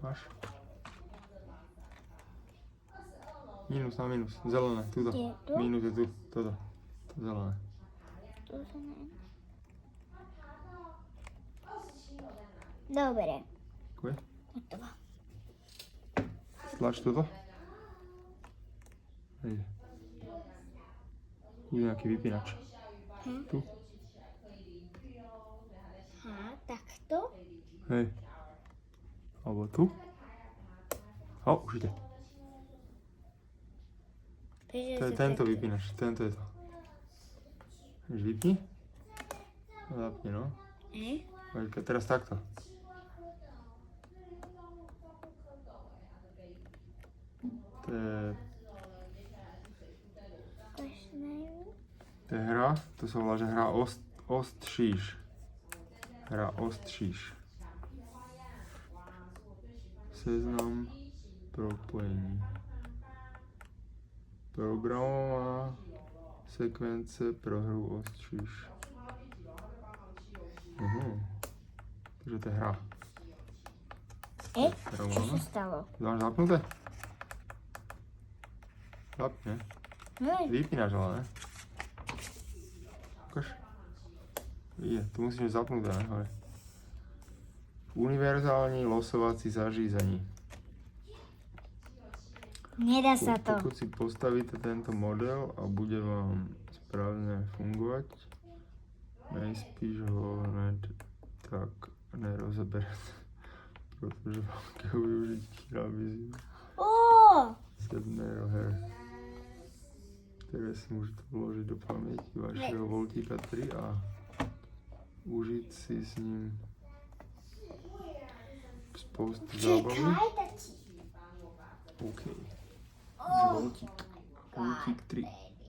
Máš? Minus na minus. Zelené, tuto. Je tu? Minus je tu. Toto. Zelené. Tu sa ne... Dobre. Ďakujem. Hotovo. Stlač toto. Hej. Je nejaký vypínač. Tu. Takto. Hej. Alebo tu. Už ide. To je tento vypínač, tento je to. Víš, vypni. Zapni, no. Teraz takto. To je hra, to sa volá, že hra Ostšíš. Hra Ostšíš. Seznam propojení. Programová sekvence pro hru Ostšíš. Takže to je hra. Čo sa stalo? Máš zapnuté? Zapne. Vypínaš ale, ne? Ukáž. Ide, tu musíš zapnúť, ne? Hore. Univerzální losovací zařízení. Nedá sa to. Pokud si postavíte tento model a bude vám správne fungovať, nejspíš ho hned tak nerozeberete, protože veľké využití nabízí 7 her, které si můžete vložit do paměti vašeho Voltika 3 a užít si s ním spoustu zábavy. OK. Voltik 3.